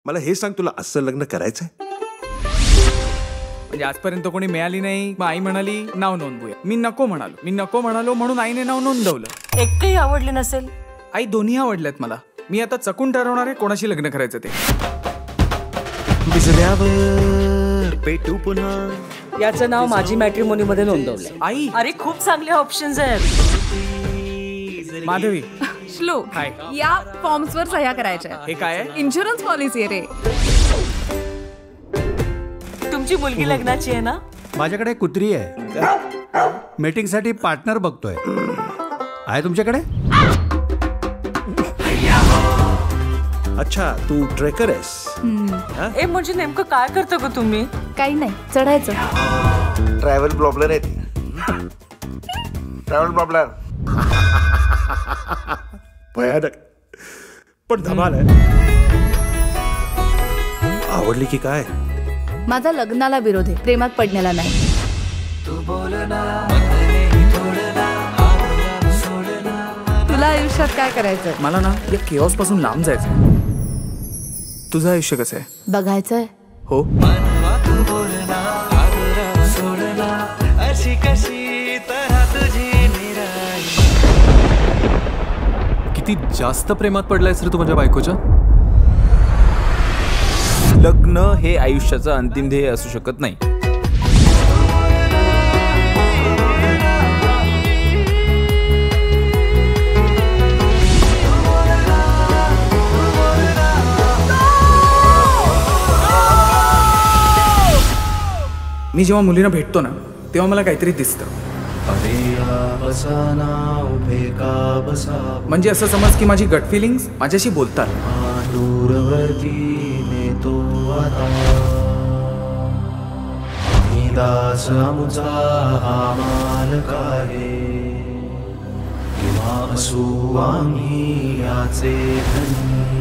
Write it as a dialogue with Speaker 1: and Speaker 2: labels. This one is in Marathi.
Speaker 1: मला हे सांग, तुला असं लग्न करायचंय?
Speaker 2: म्हणजे आजपर्यंत कोणी मिळाली नाही, मग आई म्हणाली नाव नोंदवूया. मी नको म्हणालो म्हणून आईने नाव नोंदवलं.
Speaker 3: एकही आवडली नसेल?
Speaker 2: आई दोन्ही आवडल्यात मला. मी आता चकून ठरवणार आहे कोणाशी लग्न करायचं ते.
Speaker 1: पेटू पुन्हा.
Speaker 3: याचं नाव माझी मॅट्रिमोनी मध्ये नोंदवलंय.
Speaker 2: आई,
Speaker 3: अरे खूप चांगले ऑप्शन्स आहेत.
Speaker 2: माधवी.
Speaker 4: श्लोक,
Speaker 2: हाय.
Speaker 4: या फॉर्म्सवर सह्या करायच्या.
Speaker 2: हे काय आहे?
Speaker 4: इन्शुरन्स पॉलिसी आहे रे.
Speaker 3: तुमची मुलगी लग्नाची आहे ना?
Speaker 5: माझ्याकडे कुत्री आहे. मीटिंगसाठी पार्टनर बघतोय. आहे तुमच्याकडे?
Speaker 1: अच्छा, तू ट्रेकर आहेस?
Speaker 3: ए म्हणजे नेमकं काय करता ग तुम्ही?
Speaker 4: काही नाही, चढायचं.
Speaker 6: ट्रॅव्हल प्रॉब्लेम आहे ती. Travel problem.
Speaker 1: भयानक पण धमाल आहे. आवडली की काय?
Speaker 4: माझा लग्नाला विरोध आहे, प्रेमात पडण्याला नाही. तुला आयुष्यात काय करायचंय?
Speaker 2: मला ना या केऑस पासून लांब जायचं. तुझं आयुष्य कसं आहे?
Speaker 4: बघायचंय.
Speaker 2: हो.
Speaker 7: किती जास्त प्रेमात पडलायस रे तू माझ्या बायकोच्या.
Speaker 8: लग्न हे आयुष्याचं अंतिम ध्येय असू शकत नाही.
Speaker 2: मी जेव्हा मुलींना भेटतो ना तेव्हा मला काहीतरी दिसतं. म्हणजे असं समज की माझी गट फिलिंग्स माझ्याशी बोलतात.
Speaker 9: असू आम्ही याचे धनी.